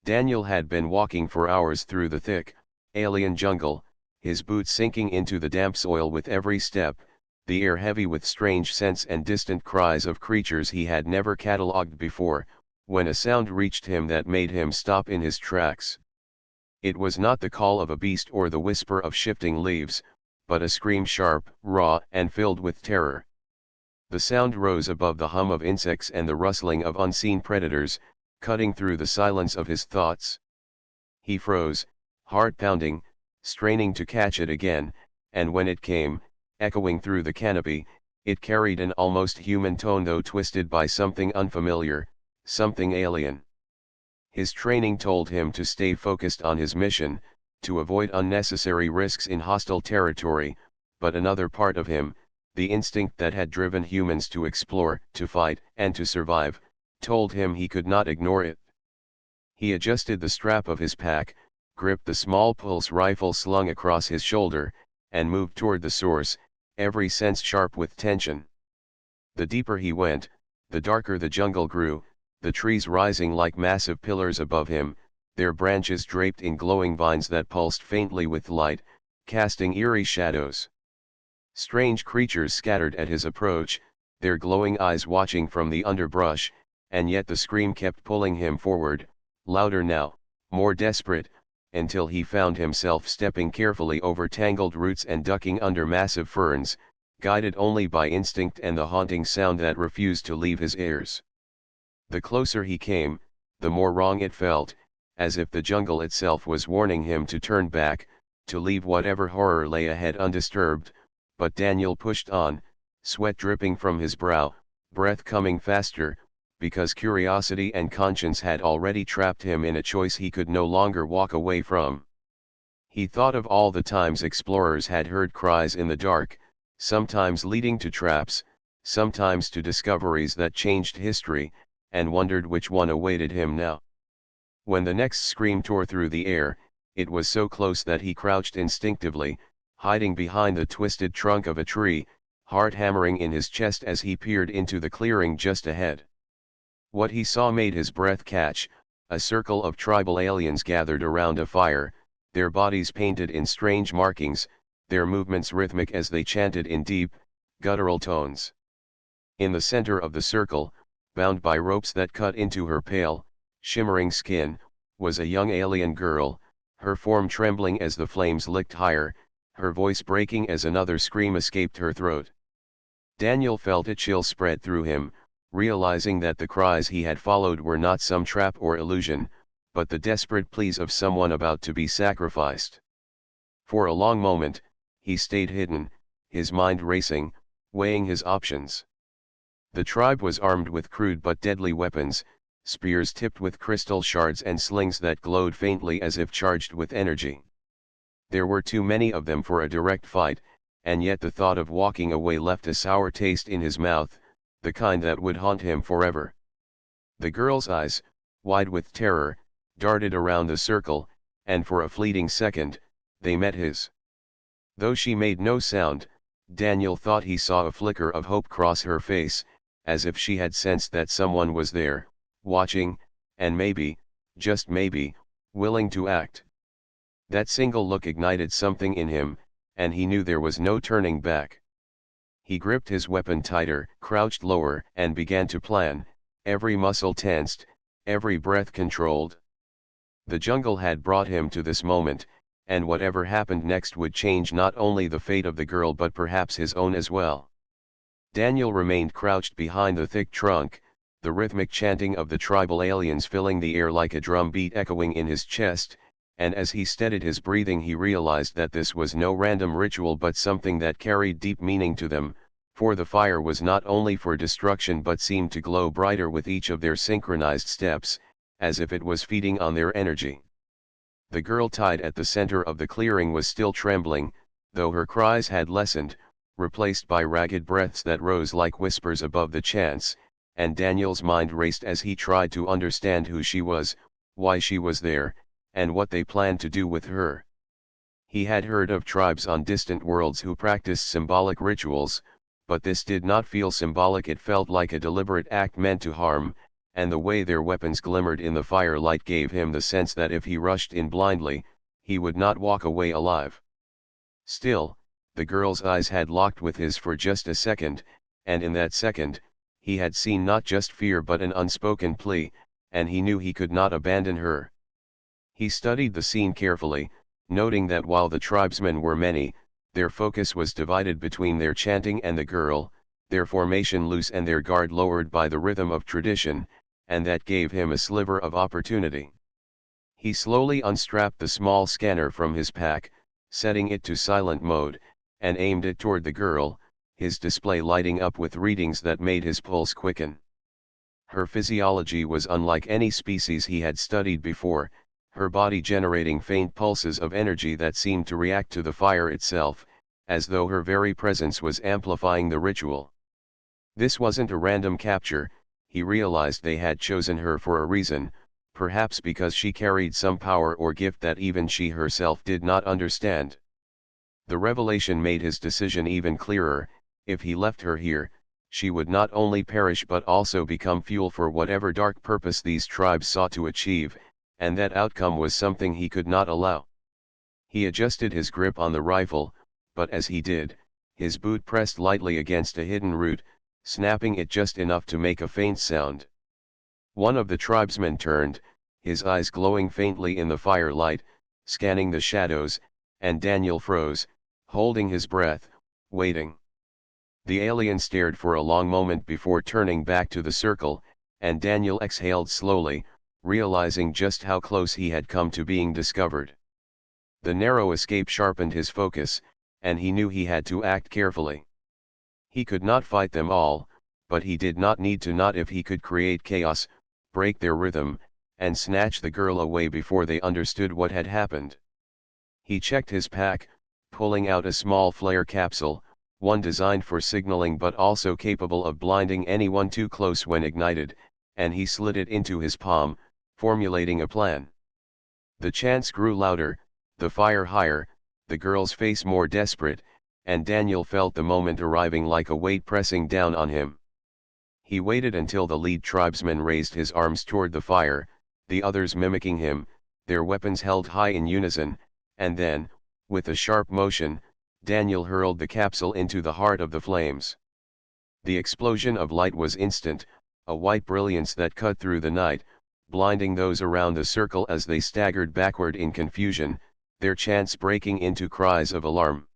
Daniel had been walking for hours through the thick, alien jungle, his boots sinking into the damp soil with every step, the air heavy with strange scents and distant cries of creatures he had never catalogued before, when a sound reached him that made him stop in his tracks. It was not the call of a beast or the whisper of shifting leaves, but a scream sharp, raw, and filled with terror. The sound rose above the hum of insects and the rustling of unseen predators, cutting through the silence of his thoughts. He froze, heart pounding, straining to catch it again, and when it came, echoing through the canopy, it carried an almost human tone though twisted by something unfamiliar, something alien. His training told him to stay focused on his mission, to avoid unnecessary risks in hostile territory, but another part of him, the instinct that had driven humans to explore, to fight, and to survive, told him he could not ignore it. He adjusted the strap of his pack, gripped the small pulse rifle slung across his shoulder, and moved toward the source, every sense sharp with tension. The deeper he went, the darker the jungle grew, the trees rising like massive pillars above him, their branches draped in glowing vines that pulsed faintly with light, casting eerie shadows. Strange creatures scattered at his approach, their glowing eyes watching from the underbrush, and yet the scream kept pulling him forward, louder now, more desperate, until he found himself stepping carefully over tangled roots and ducking under massive ferns, guided only by instinct and the haunting sound that refused to leave his ears. The closer he came, the more wrong it felt, as if the jungle itself was warning him to turn back, to leave whatever horror lay ahead undisturbed, but Daniel pushed on, sweat dripping from his brow, breath coming faster, because curiosity and conscience had already trapped him in a choice he could no longer walk away from. He thought of all the times explorers had heard cries in the dark, sometimes leading to traps, sometimes to discoveries that changed history, and wondered which one awaited him now. When the next scream tore through the air, it was so close that he crouched instinctively, hiding behind the twisted trunk of a tree, heart hammering in his chest as he peered into the clearing just ahead. What he saw made his breath catch, a circle of tribal aliens gathered around a fire, their bodies painted in strange markings, their movements rhythmic as they chanted in deep, guttural tones. In the center of the circle, bound by ropes that cut into her pale, shimmering skin, was a young alien girl, her form trembling as the flames licked higher, her voice breaking as another scream escaped her throat. Daniel felt a chill spread through him, realizing that the cries he had followed were not some trap or illusion, but the desperate pleas of someone about to be sacrificed. For a long moment, he stayed hidden, his mind racing, weighing his options. The tribe was armed with crude but deadly weapons, spears tipped with crystal shards and slings that glowed faintly as if charged with energy. There were too many of them for a direct fight, and yet the thought of walking away left a sour taste in his mouth, the kind that would haunt him forever. The girl's eyes, wide with terror, darted around the circle, and for a fleeting second, they met his. Though she made no sound, Daniel thought he saw a flicker of hope cross her face, as if she had sensed that someone was there, watching, and maybe, just maybe, willing to act. That single look ignited something in him, and he knew there was no turning back. He gripped his weapon tighter, crouched lower, and began to plan, every muscle tensed, every breath controlled. The jungle had brought him to this moment, and whatever happened next would change not only the fate of the girl but perhaps his own as well. Daniel remained crouched behind the thick trunk, the rhythmic chanting of the tribal aliens filling the air like a drum beat echoing in his chest, and as he steadied his breathing he realized that this was no random ritual but something that carried deep meaning to them, for the fire was not only for destruction but seemed to glow brighter with each of their synchronized steps, as if it was feeding on their energy. The girl tied at the center of the clearing was still trembling, though her cries had lessened, replaced by ragged breaths that rose like whispers above the chants, and Daniel's mind raced as he tried to understand who she was, why she was there, and what they planned to do with her. He had heard of tribes on distant worlds who practiced symbolic rituals, but this did not feel symbolic. It felt like a deliberate act meant to harm, and the way their weapons glimmered in the firelight gave him the sense that if he rushed in blindly, he would not walk away alive. Still, the girl's eyes had locked with his for just a second, and in that second, he had seen not just fear but an unspoken plea, and he knew he could not abandon her. He studied the scene carefully, noting that while the tribesmen were many, their focus was divided between their chanting and the girl, their formation loose and their guard lowered by the rhythm of tradition, and that gave him a sliver of opportunity. He slowly unstrapped the small scanner from his pack, setting it to silent mode, and aimed it toward the girl, his display lighting up with readings that made his pulse quicken. Her physiology was unlike any species he had studied before, her body generating faint pulses of energy that seemed to react to the fire itself, as though her very presence was amplifying the ritual. This wasn't a random capture, he realized they had chosen her for a reason, perhaps because she carried some power or gift that even she herself did not understand. The revelation made his decision even clearer: if he left her here, she would not only perish but also become fuel for whatever dark purpose these tribes sought to achieve, and that outcome was something he could not allow. He adjusted his grip on the rifle, but as he did, his boot pressed lightly against a hidden root, snapping it just enough to make a faint sound. One of the tribesmen turned, his eyes glowing faintly in the firelight, scanning the shadows, and Daniel froze, holding his breath, waiting. The alien stared for a long moment before turning back to the circle, and Daniel exhaled slowly, realizing just how close he had come to being discovered. The narrow escape sharpened his focus, and he knew he had to act carefully. He could not fight them all, but he did not need to, not if he could create chaos, break their rhythm, and snatch the girl away before they understood what had happened. He checked his pack, pulling out a small flare capsule, one designed for signaling but also capable of blinding anyone too close when ignited, and he slid it into his palm, formulating a plan. The chants grew louder, the fire higher, the girl's face more desperate, and Daniel felt the moment arriving like a weight pressing down on him. He waited until the lead tribesman raised his arms toward the fire, the others mimicking him, their weapons held high in unison, and then, with a sharp motion, Daniel hurled the capsule into the heart of the flames. The explosion of light was instant, a white brilliance that cut through the night, blinding those around the circle as they staggered backward in confusion, their chants breaking into cries of alarm.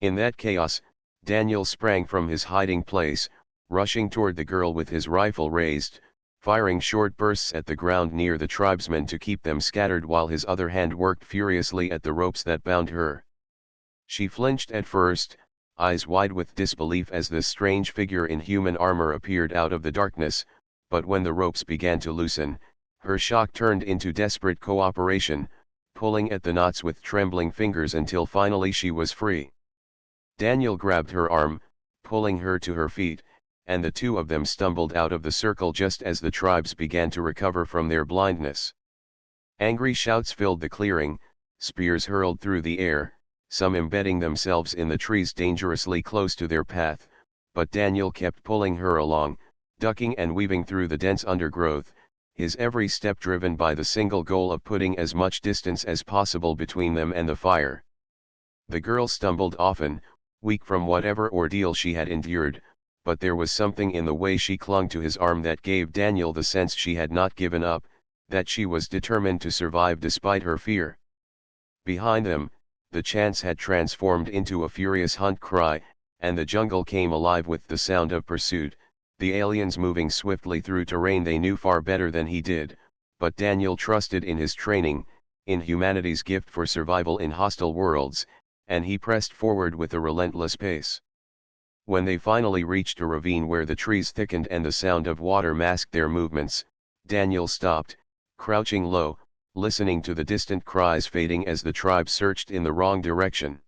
In that chaos, Daniel sprang from his hiding place, rushing toward the girl with his rifle raised, firing short bursts at the ground near the tribesmen to keep them scattered while his other hand worked furiously at the ropes that bound her. She flinched at first, eyes wide with disbelief as this strange figure in human armor appeared out of the darkness, but when the ropes began to loosen, her shock turned into desperate cooperation, pulling at the knots with trembling fingers until finally she was free. Daniel grabbed her arm, pulling her to her feet, and the two of them stumbled out of the circle just as the tribes began to recover from their blindness. Angry shouts filled the clearing, spears hurled through the air, some embedding themselves in the trees dangerously close to their path, but Daniel kept pulling her along, ducking and weaving through the dense undergrowth, his every step driven by the single goal of putting as much distance as possible between them and the fire. The girl stumbled often, weak from whatever ordeal she had endured, but there was something in the way she clung to his arm that gave Daniel the sense she had not given up, that she was determined to survive despite her fear. Behind them, the chants had transformed into a furious hunt cry, and the jungle came alive with the sound of pursuit, the aliens moving swiftly through terrain they knew far better than he did, but Daniel trusted in his training, in humanity's gift for survival in hostile worlds, and he pressed forward with a relentless pace. When they finally reached a ravine where the trees thickened and the sound of water masked their movements, Daniel stopped, crouching low, listening to the distant cries fading as the tribe searched in the wrong direction.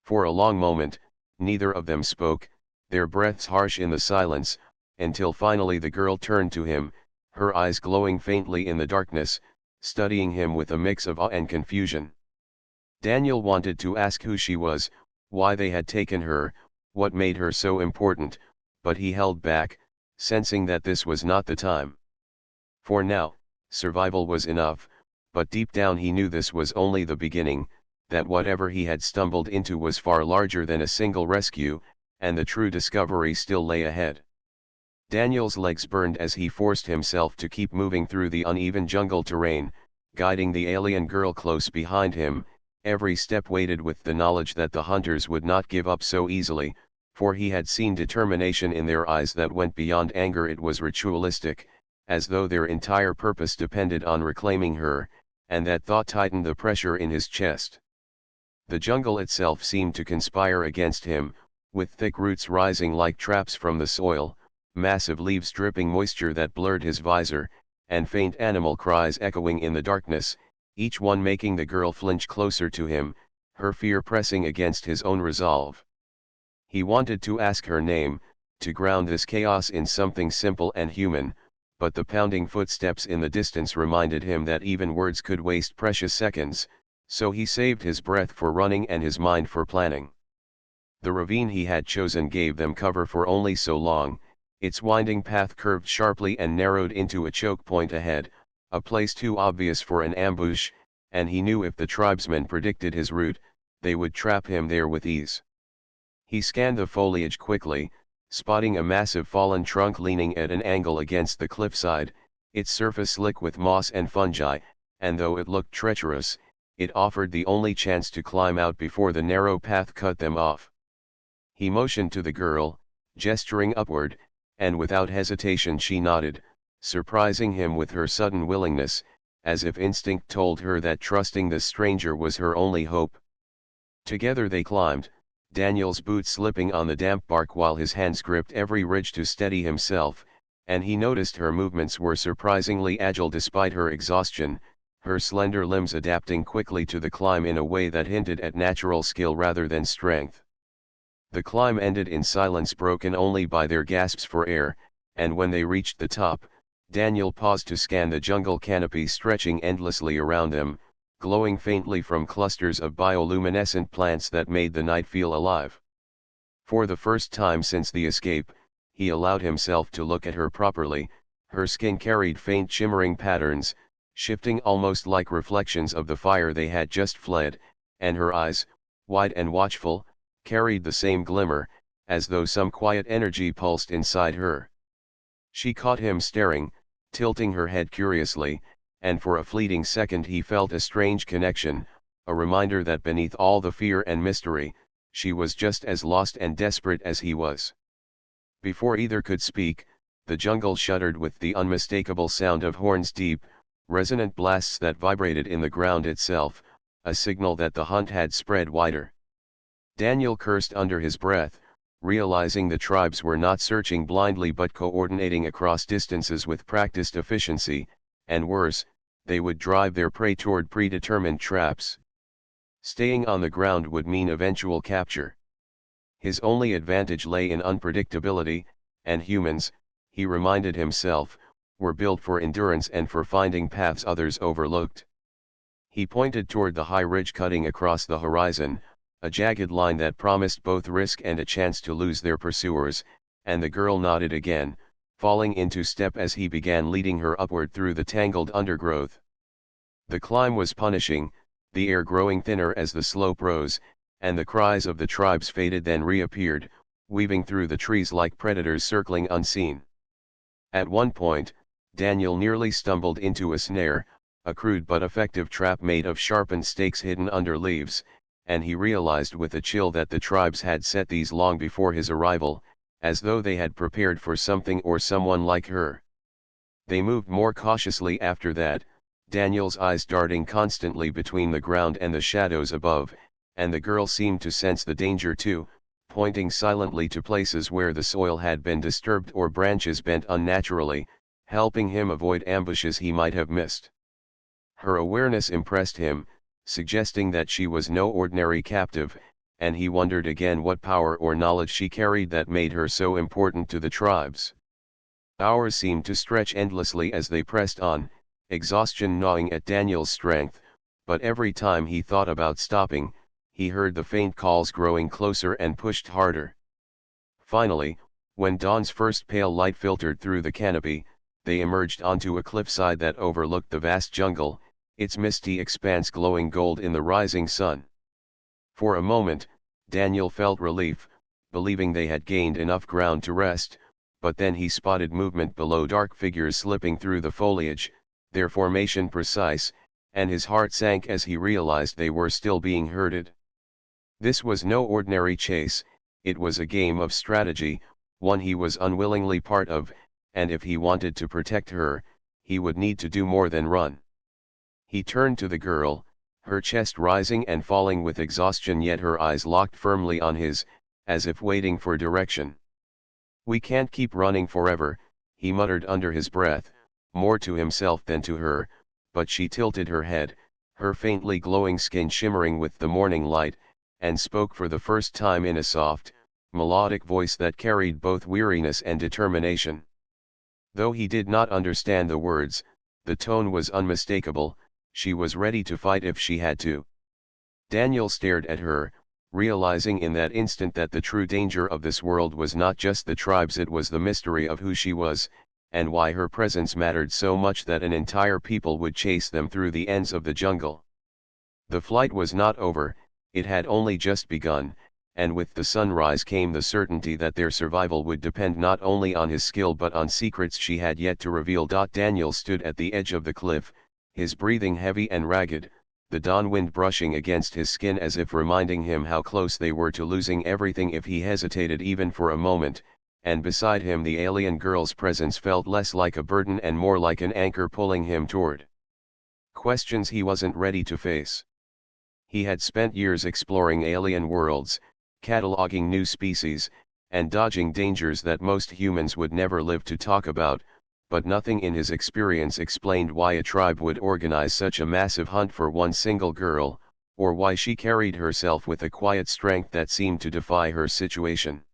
For a long moment, neither of them spoke, their breaths harsh in the silence, until finally the girl turned to him, her eyes glowing faintly in the darkness, studying him with a mix of awe and confusion. Daniel wanted to ask who she was, why they had taken her, what made her so important, but he held back, sensing that this was not the time. For now, survival was enough, but deep down he knew this was only the beginning, that whatever he had stumbled into was far larger than a single rescue, and the true discovery still lay ahead. Daniel's legs burned as he forced himself to keep moving through the uneven jungle terrain, guiding the alien girl close behind him, every step weighted with the knowledge that the hunters would not give up so easily, for he had seen determination in their eyes that went beyond anger. It was ritualistic, as though their entire purpose depended on reclaiming her, and that thought tightened the pressure in his chest. The jungle itself seemed to conspire against him, with thick roots rising like traps from the soil, massive leaves dripping moisture that blurred his visor, and faint animal cries echoing in the darkness, each one making the girl flinch closer to him, her fear pressing against his own resolve. He wanted to ask her name, to ground this chaos in something simple and human, but the pounding footsteps in the distance reminded him that even words could waste precious seconds, so he saved his breath for running and his mind for planning. The ravine he had chosen gave them cover for only so long. Its winding path curved sharply and narrowed into a choke point ahead, a place too obvious for an ambush, and he knew if the tribesmen predicted his route, they would trap him there with ease. He scanned the foliage quickly, spotting a massive fallen trunk leaning at an angle against the cliffside, its surface slick with moss and fungi, and though it looked treacherous, it offered the only chance to climb out before the narrow path cut them off. He motioned to the girl, gesturing upward, and without hesitation she nodded, surprising him with her sudden willingness, as if instinct told her that trusting this stranger was her only hope. Together they climbed, Daniel's boots slipping on the damp bark while his hands gripped every ridge to steady himself, and he noticed her movements were surprisingly agile despite her exhaustion, her slender limbs adapting quickly to the climb in a way that hinted at natural skill rather than strength. The climb ended in silence broken only by their gasps for air, and when they reached the top, Daniel paused to scan the jungle canopy stretching endlessly around them, glowing faintly from clusters of bioluminescent plants that made the night feel alive. For the first time since the escape, he allowed himself to look at her properly. Her skin carried faint shimmering patterns, shifting almost like reflections of the fire they had just fled, and her eyes, wide and watchful, carried the same glimmer, as though some quiet energy pulsed inside her. She caught him staring, tilting her head curiously, and for a fleeting second he felt a strange connection, a reminder that beneath all the fear and mystery, she was just as lost and desperate as he was. Before either could speak, the jungle shuddered with the unmistakable sound of horns, deep, resonant blasts that vibrated in the ground itself, a signal that the hunt had spread wider. Daniel cursed under his breath, realizing the tribes were not searching blindly but coordinating across distances with practiced efficiency, and worse, they would drive their prey toward predetermined traps. Staying on the ground would mean eventual capture. His only advantage lay in unpredictability, and humans, he reminded himself, were built for endurance and for finding paths others overlooked. He pointed toward the high ridge cutting across the horizon, a jagged line that promised both risk and a chance to lose their pursuers, and the girl nodded again, falling into step as he began leading her upward through the tangled undergrowth. The climb was punishing, the air growing thinner as the slope rose, and the cries of the tribes faded then reappeared, weaving through the trees like predators circling unseen. At one point, Daniel nearly stumbled into a snare, a crude but effective trap made of sharpened stakes hidden under leaves, and he realized with a chill that the tribes had set these long before his arrival, as though they had prepared for something or someone like her. They moved more cautiously after that, Daniel's eyes darting constantly between the ground and the shadows above, and the girl seemed to sense the danger too, pointing silently to places where the soil had been disturbed or branches bent unnaturally, helping him avoid ambushes he might have missed. Her awareness impressed him, suggesting that she was no ordinary captive, and he wondered again what power or knowledge she carried that made her so important to the tribes. Hours seemed to stretch endlessly as they pressed on, exhaustion gnawing at Daniel's strength, but every time he thought about stopping, he heard the faint calls growing closer and pushed harder. Finally, when dawn's first pale light filtered through the canopy, they emerged onto a cliffside that overlooked the vast jungle, its misty expanse glowing gold in the rising sun. For a moment, Daniel felt relief, believing they had gained enough ground to rest, but then he spotted movement below, dark figures slipping through the foliage, their formation precise, and his heart sank as he realized they were still being herded. This was no ordinary chase, it was a game of strategy, one he was unwillingly part of, and if he wanted to protect her, he would need to do more than run. He turned to the girl, her chest rising and falling with exhaustion, yet her eyes locked firmly on his, as if waiting for direction. "We can't keep running forever," he muttered under his breath, more to himself than to her, but she tilted her head, her faintly glowing skin shimmering with the morning light, and spoke for the first time in a soft, melodic voice that carried both weariness and determination. Though he did not understand the words, the tone was unmistakable. She was ready to fight if she had to. Daniel stared at her, realizing in that instant that the true danger of this world was not just the tribes, it was the mystery of who she was, and why her presence mattered so much that an entire people would chase them through the ends of the jungle. The flight was not over, it had only just begun, and with the sunrise came the certainty that their survival would depend not only on his skill but on secrets she had yet to reveal. Daniel stood at the edge of the cliff, his breathing heavy and ragged, the dawn wind brushing against his skin as if reminding him how close they were to losing everything if he hesitated even for a moment, and beside him the alien girl's presence felt less like a burden and more like an anchor pulling him toward questions he wasn't ready to face. He had spent years exploring alien worlds, cataloging new species, and dodging dangers that most humans would never live to talk about, but nothing in his experience explained why a tribe would organize such a massive hunt for one single girl, or why she carried herself with a quiet strength that seemed to defy her situation.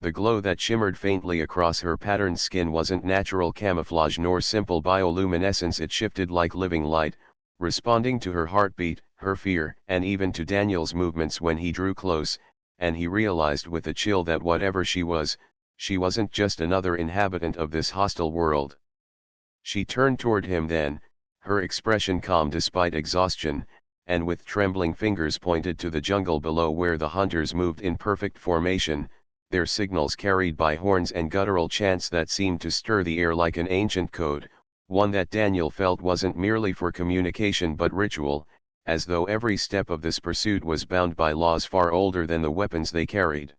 The glow that shimmered faintly across her patterned skin wasn't natural camouflage nor simple bioluminescence, it shifted like living light, responding to her heartbeat, her fear, and even to Daniel's movements when he drew close, and he realized with a chill that whatever she wasn't just another inhabitant of this hostile world. She turned toward him then, her expression calm despite exhaustion, and with trembling fingers pointed to the jungle below where the hunters moved in perfect formation, their signals carried by horns and guttural chants that seemed to stir the air like an ancient code, one that Daniel felt wasn't merely for communication but ritual, as though every step of this pursuit was bound by laws far older than the weapons they carried.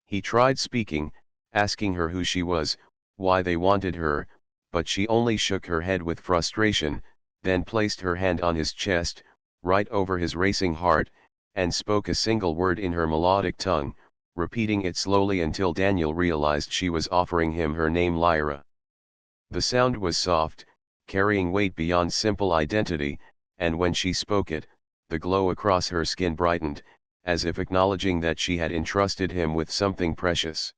He tried speaking, asking her who she was, why they wanted her, but she only shook her head with frustration, then placed her hand on his chest, right over his racing heart, and spoke a single word in her melodic tongue, repeating it slowly until Daniel realized she was offering him her name, Lyra. The sound was soft, carrying weight beyond simple identity, and when she spoke it, the glow across her skin brightened, as if acknowledging that she had entrusted him with something precious.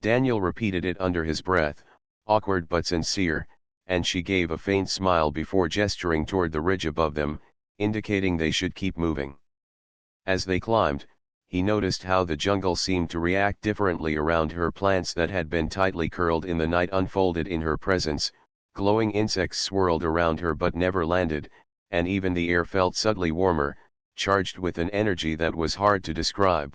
Daniel repeated it under his breath, awkward but sincere, and she gave a faint smile before gesturing toward the ridge above them, indicating they should keep moving. As they climbed, he noticed how the jungle seemed to react differently around her. Plants that had been tightly curled in the night unfolded in her presence, glowing insects swirled around her but never landed, and even the air felt subtly warmer, charged with an energy that was hard to describe.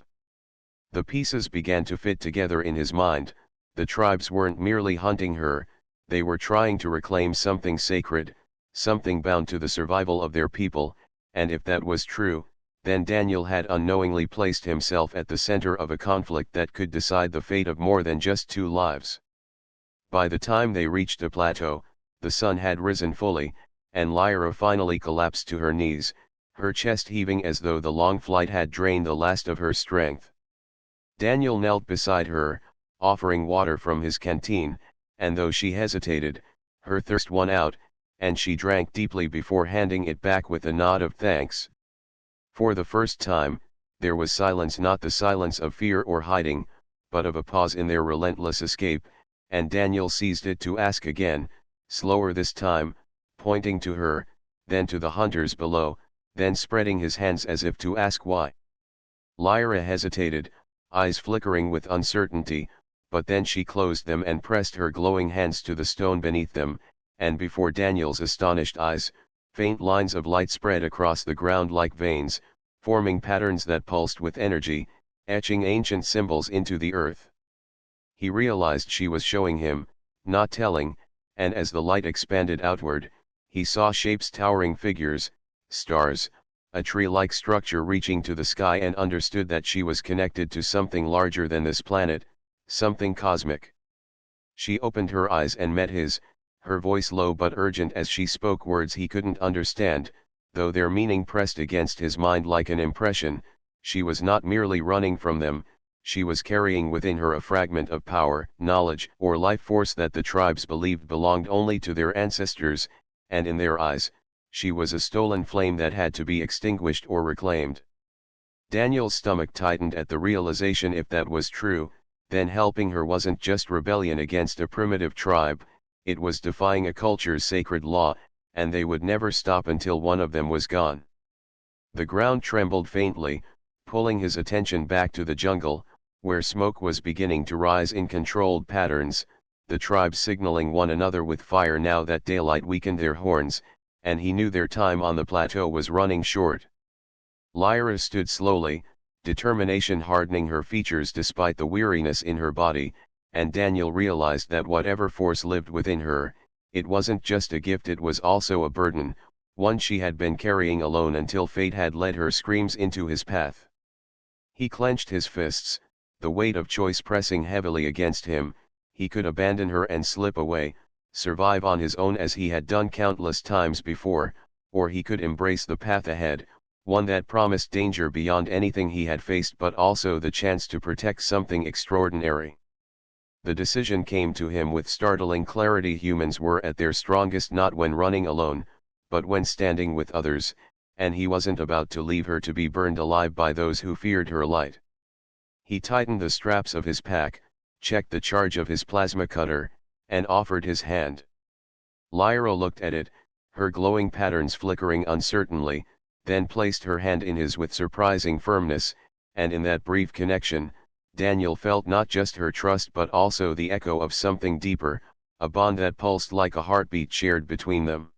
The pieces began to fit together in his mind. The tribes weren't merely hunting her, they were trying to reclaim something sacred, something bound to the survival of their people, and if that was true, then Daniel had unknowingly placed himself at the center of a conflict that could decide the fate of more than just two lives. By the time they reached a plateau, the sun had risen fully, and Lyra finally collapsed to her knees, her chest heaving as though the long flight had drained the last of her strength. Daniel knelt beside her, offering water from his canteen, and though she hesitated, her thirst won out, and she drank deeply before handing it back with a nod of thanks. For the first time, there was silence, not the silence of fear or hiding, but of a pause in their relentless escape, and Daniel seized it to ask again, slower this time, pointing to her, then to the hunters below, then spreading his hands as if to ask why. Lyra hesitated, eyes flickering with uncertainty, but then she closed them and pressed her glowing hands to the stone beneath them, and before Daniel's astonished eyes, faint lines of light spread across the ground like veins, forming patterns that pulsed with energy, etching ancient symbols into the earth. He realized she was showing him, not telling, and as the light expanded outward, he saw shapes, towering figures, stars, a tree-like structure reaching to the sky, and understood that she was connected to something larger than this planet, something cosmic. She opened her eyes and met his, her voice low but urgent as she spoke words he couldn't understand, though their meaning pressed against his mind like an impression. She was not merely running from them, she was carrying within her a fragment of power, knowledge, or life force that the tribes believed belonged only to their ancestors, and in their eyes, she was a stolen flame that had to be extinguished or reclaimed. Daniel's stomach tightened at the realization. If that was true, then helping her wasn't just rebellion against a primitive tribe, it was defying a culture's sacred law, and they would never stop until one of them was gone. The ground trembled faintly, pulling his attention back to the jungle, where smoke was beginning to rise in controlled patterns, the tribes signaling one another with fire now that daylight weakened their horns, and he knew their time on the plateau was running short. Lyra stood slowly, determination hardening her features despite the weariness in her body, and Daniel realized that whatever force lived within her, it wasn't just a gift, it was also a burden, one she had been carrying alone until fate had led her screams into his path. He clenched his fists, the weight of choice pressing heavily against him. He could abandon her and slip away, survive on his own as he had done countless times before, or he could embrace the path ahead, one that promised danger beyond anything he had faced but also the chance to protect something extraordinary. The decision came to him with startling clarity. Humans were at their strongest not when running alone, but when standing with others, and he wasn't about to leave her to be burned alive by those who feared her light. He tightened the straps of his pack, checked the charge of his plasma cutter, and offered his hand. Lyra looked at it, her glowing patterns flickering uncertainly, then placed her hand in his with surprising firmness, and in that brief connection, Daniel felt not just her trust but also the echo of something deeper, a bond that pulsed like a heartbeat shared between them.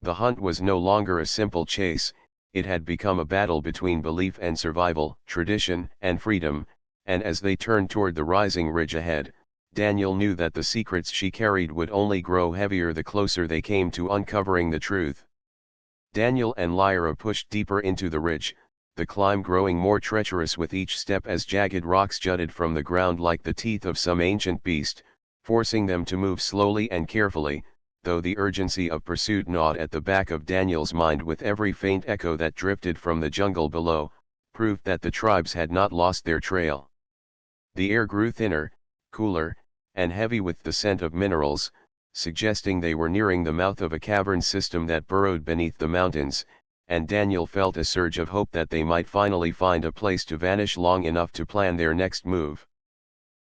The hunt was no longer a simple chase, it had become a battle between belief and survival, tradition and freedom, and as they turned toward the rising ridge ahead, Daniel knew that the secrets she carried would only grow heavier the closer they came to uncovering the truth. Daniel and Lyra pushed deeper into the ridge, the climb growing more treacherous with each step as jagged rocks jutted from the ground like the teeth of some ancient beast, forcing them to move slowly and carefully, though the urgency of pursuit gnawed at the back of Daniel's mind with every faint echo that drifted from the jungle below, proof that the tribes had not lost their trail. The air grew thinner, cooler, and heavy with the scent of minerals, suggesting they were nearing the mouth of a cavern system that burrowed beneath the mountains, and Daniel felt a surge of hope that they might finally find a place to vanish long enough to plan their next move.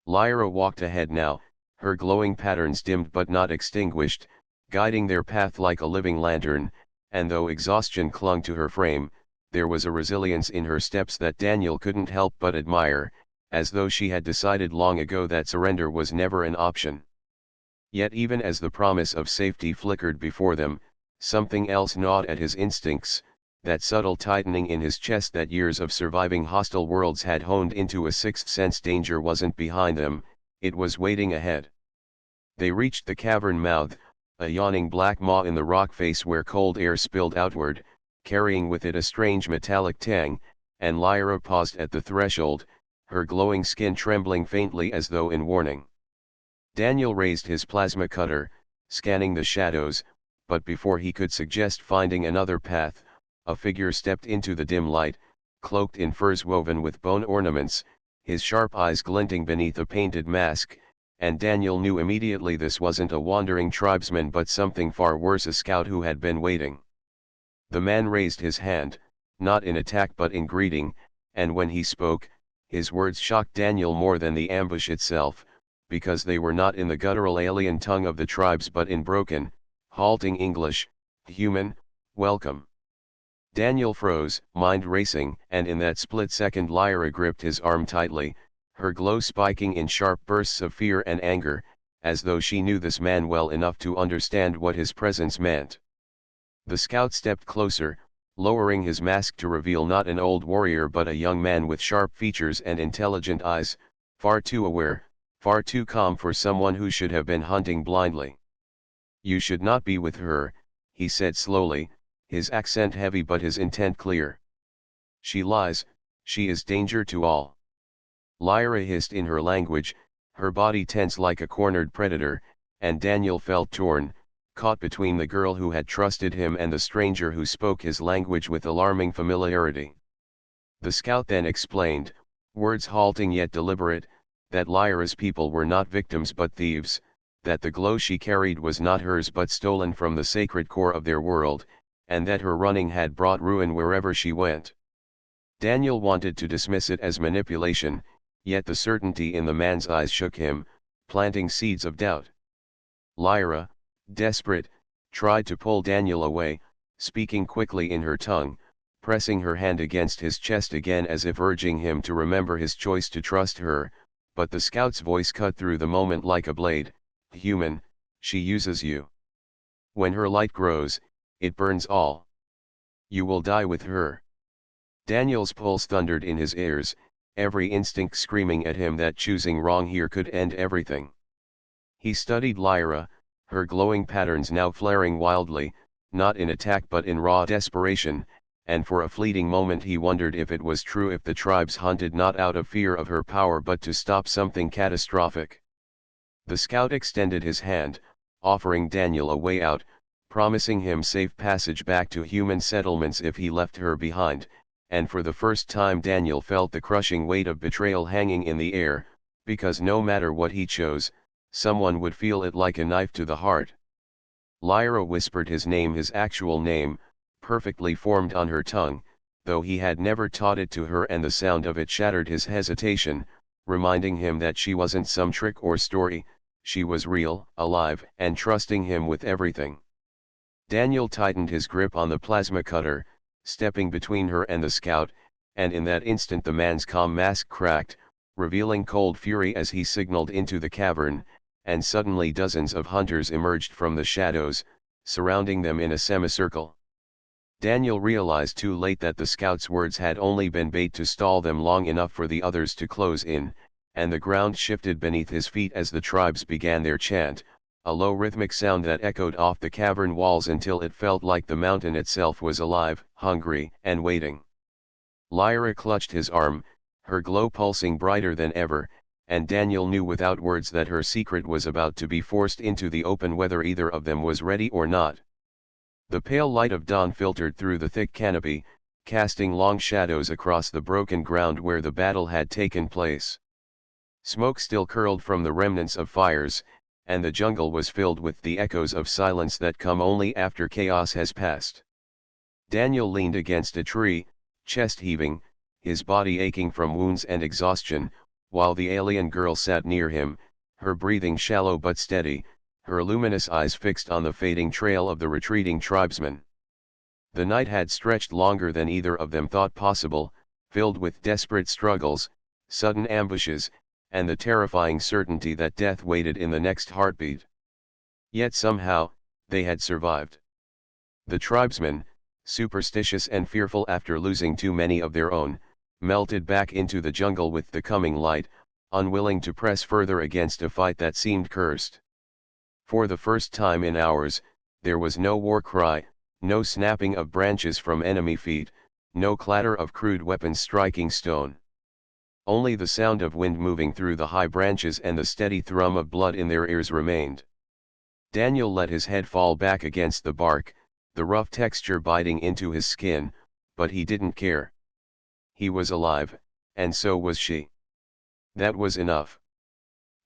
Lyra walked ahead now, her glowing patterns dimmed but not extinguished, guiding their path like a living lantern, and though exhaustion clung to her frame, there was a resilience in her steps that Daniel couldn't help but admire, as though she had decided long ago that surrender was never an option. Yet even as the promise of safety flickered before them, something else gnawed at his instincts, that subtle tightening in his chest that years of surviving hostile worlds had honed into a sixth sense. Danger wasn't behind them, it was waiting ahead. They reached the cavern mouth, a yawning black maw in the rock face where cold air spilled outward, carrying with it a strange metallic tang, and Lyra paused at the threshold, her glowing skin trembling faintly as though in warning. Daniel raised his plasma cutter, scanning the shadows, but before he could suggest finding another path, a figure stepped into the dim light, cloaked in furs woven with bone ornaments, his sharp eyes glinting beneath a painted mask, and Daniel knew immediately this wasn't a wandering tribesman but something far worse, a scout who had been waiting. The man raised his hand, not in attack but in greeting, and when he spoke, his words shocked Daniel more than the ambush itself, because they were not in the guttural alien tongue of the tribes but in broken, halting English. "Human, welcome." Daniel froze, mind racing, and in that split second Lyra gripped his arm tightly, her glow spiking in sharp bursts of fear and anger, as though she knew this man well enough to understand what his presence meant. The scout stepped closer, lowering his mask to reveal not an old warrior but a young man with sharp features and intelligent eyes, far too aware, far too calm for someone who should have been hunting blindly. "You should not be with her," he said slowly, his accent heavy but his intent clear. "She lies, she is danger to all." Lyra hissed in her language, her body tense like a cornered predator, and Daniel felt torn, caught between the girl who had trusted him and the stranger who spoke his language with alarming familiarity. The scout then explained, words halting yet deliberate, that Lyra's people were not victims but thieves, that the glow she carried was not hers but stolen from the sacred core of their world, and that her running had brought ruin wherever she went. Daniel wanted to dismiss it as manipulation, yet the certainty in the man's eyes shook him, planting seeds of doubt. Lyra, desperate, tried to pull Daniel away, speaking quickly in her tongue, pressing her hand against his chest again as if urging him to remember his choice to trust her, but the scout's voice cut through the moment like a blade. "Human, she uses you. When her light grows, it burns all. You will die with her." Daniel's pulse thundered in his ears, every instinct screaming at him that choosing wrong here could end everything. He studied Lyra, her glowing patterns now flaring wildly, not in attack but in raw desperation, and for a fleeting moment he wondered if it was true, if the tribes hunted not out of fear of her power but to stop something catastrophic. The scout extended his hand, offering Daniel a way out, promising him safe passage back to human settlements if he left her behind, and for the first time Daniel felt the crushing weight of betrayal hanging in the air, because no matter what he chose, someone would feel it like a knife to the heart. Lyra whispered his name, his actual name, perfectly formed on her tongue, though he had never taught it to her, and the sound of it shattered his hesitation, reminding him that she wasn't some trick or story, she was real, alive, and trusting him with everything. Daniel tightened his grip on the plasma cutter, stepping between her and the scout, and in that instant the man's calm mask cracked, revealing cold fury as he signaled into the cavern, and suddenly dozens of hunters emerged from the shadows, surrounding them in a semicircle. Daniel realized too late that the scout's words had only been bait to stall them long enough for the others to close in, and the ground shifted beneath his feet as the tribes began their chant, a low rhythmic sound that echoed off the cavern walls until it felt like the mountain itself was alive, hungry, and waiting. Lyra clutched his arm, her glow pulsing brighter than ever, and Daniel knew without words that her secret was about to be forced into the open whether either of them was ready or not. The pale light of dawn filtered through the thick canopy, casting long shadows across the broken ground where the battle had taken place. Smoke still curled from the remnants of fires, and the jungle was filled with the echoes of silence that come only after chaos has passed. Daniel leaned against a tree, chest heaving, his body aching from wounds and exhaustion, while the alien girl sat near him, her breathing shallow but steady, her luminous eyes fixed on the fading trail of the retreating tribesmen. The night had stretched longer than either of them thought possible, filled with desperate struggles, sudden ambushes, and the terrifying certainty that death waited in the next heartbeat. Yet somehow, they had survived. The tribesmen, superstitious and fearful after losing too many of their own, melted back into the jungle with the coming light, unwilling to press further against a fight that seemed cursed. For the first time in hours, there was no war cry, no snapping of branches from enemy feet, no clatter of crude weapons striking stone. Only the sound of wind moving through the high branches and the steady thrum of blood in their ears remained. Daniel let his head fall back against the bark, the rough texture biting into his skin, but he didn't care. He was alive, and so was she. That was enough.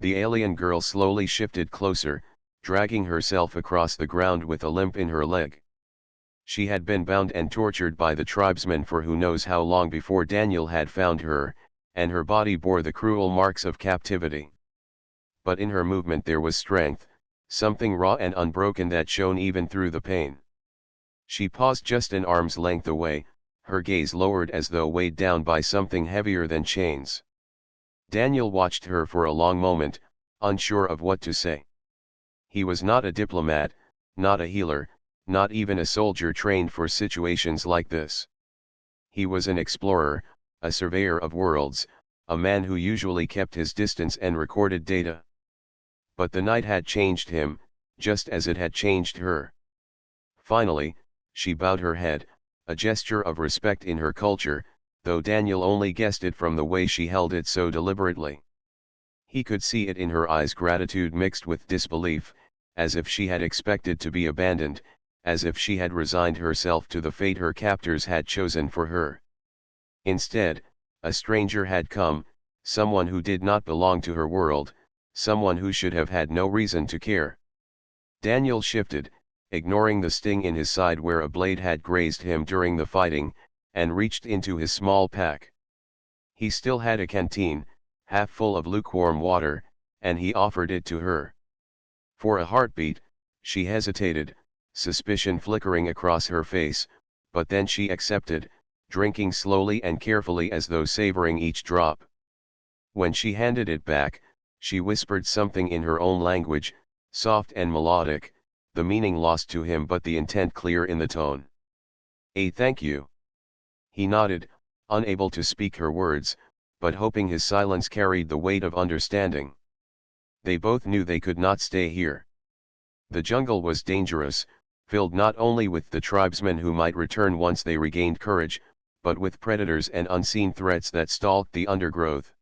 The alien girl slowly shifted closer, dragging herself across the ground with a limp in her leg. She had been bound and tortured by the tribesmen for who knows how long before Daniel had found her, and her body bore the cruel marks of captivity. But in her movement there was strength, something raw and unbroken that shone even through the pain. She paused just an arm's length away, her gaze lowered as though weighed down by something heavier than chains. Daniel watched her for a long moment, unsure of what to say. He was not a diplomat, not a healer, not even a soldier trained for situations like this. He was an explorer, a surveyor of worlds, a man who usually kept his distance and recorded data. But the night had changed him, just as it had changed her. Finally, she bowed her head, a gesture of respect in her culture, though Daniel only guessed it from the way she held it so deliberately. He could see it in her eyes, gratitude mixed with disbelief, as if she had expected to be abandoned, as if she had resigned herself to the fate her captors had chosen for her. Instead, a stranger had come, someone who did not belong to her world, someone who should have had no reason to care. Daniel shifted, ignoring the sting in his side where a blade had grazed him during the fighting, and reached into his small pack. He still had a canteen, half full of lukewarm water, and he offered it to her. For a heartbeat, she hesitated, suspicion flickering across her face, but then she accepted, drinking slowly and carefully as though savoring each drop. When she handed it back, she whispered something in her own language, soft and melodic, the meaning lost to him but the intent clear in the tone. Thank you." He nodded, unable to speak her words, but hoping his silence carried the weight of understanding. They both knew they could not stay here. The jungle was dangerous, filled not only with the tribesmen who might return once they regained courage, but with predators and unseen threats that stalked the undergrowth.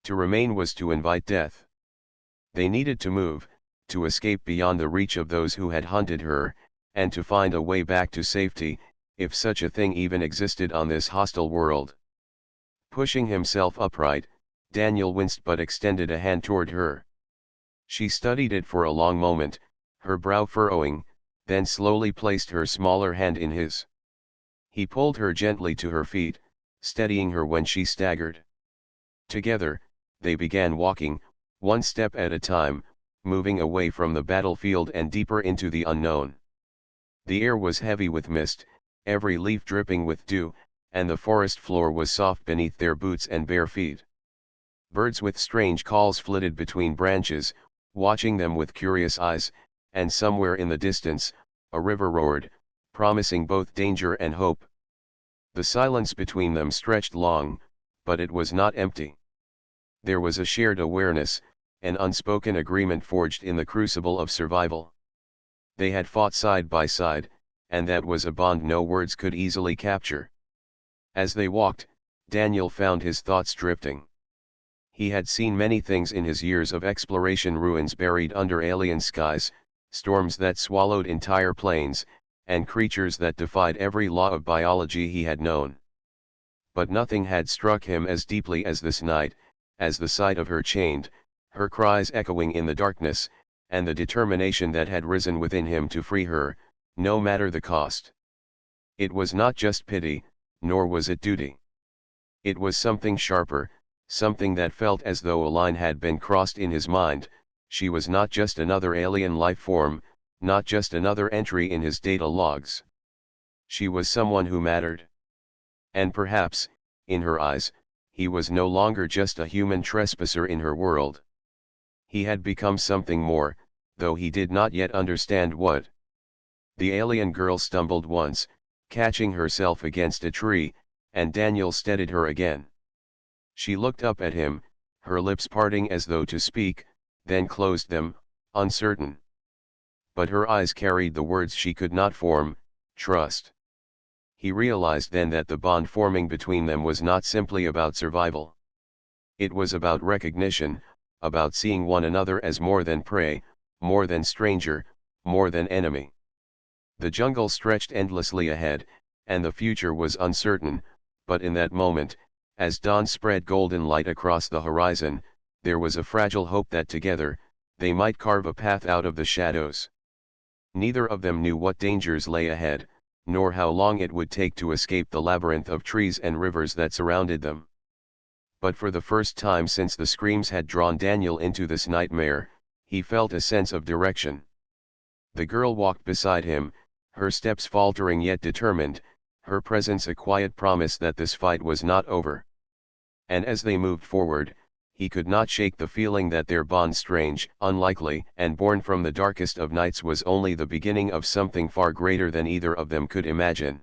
To remain was to invite death. They needed to move, to escape beyond the reach of those who had hunted her, and to find a way back to safety, if such a thing even existed on this hostile world. Pushing himself upright, Daniel winced but extended a hand toward her. She studied it for a long moment, her brow furrowing, then slowly placed her smaller hand in his. He pulled her gently to her feet, steadying her when she staggered. Together, they began walking, one step at a time, moving away from the battlefield and deeper into the unknown. The air was heavy with mist, every leaf dripping with dew, and the forest floor was soft beneath their boots and bare feet. Birds with strange calls flitted between branches, watching them with curious eyes, and somewhere in the distance, a river roared, promising both danger and hope. The silence between them stretched long, but it was not empty. There was a shared awareness, an unspoken agreement forged in the crucible of survival. They had fought side by side, and that was a bond no words could easily capture. As they walked, Daniel found his thoughts drifting. He had seen many things in his years of exploration: ruins buried under alien skies, storms that swallowed entire plains, and creatures that defied every law of biology he had known. But nothing had struck him as deeply as this night, as the sight of her chained, her cries echoing in the darkness, and the determination that had risen within him to free her, no matter the cost. It was not just pity, nor was it duty. It was something sharper, something that felt as though a line had been crossed in his mind. She was not just another alien life form, not just another entry in his data logs. She was someone who mattered. And perhaps, in her eyes, he was no longer just a human trespasser in her world. He had become something more, though he did not yet understand what. The alien girl stumbled once, catching herself against a tree, and Daniel steadied her again. She looked up at him, her lips parting as though to speak, then closed them, uncertain. But her eyes carried the words she could not form: trust. He realized then that the bond forming between them was not simply about survival. It was about recognition, about seeing one another as more than prey, more than stranger, more than enemy. The jungle stretched endlessly ahead, and the future was uncertain, but in that moment, as dawn spread golden light across the horizon, there was a fragile hope that together, they might carve a path out of the shadows. Neither of them knew what dangers lay ahead, nor how long it would take to escape the labyrinth of trees and rivers that surrounded them. But for the first time since the screams had drawn Daniel into this nightmare, he felt a sense of direction. The girl walked beside him, her steps faltering yet determined, her presence a quiet promise that this fight was not over. And as they moved forward, he could not shake the feeling that their bond, strange, unlikely, and born from the darkest of nights, was only the beginning of something far greater than either of them could imagine.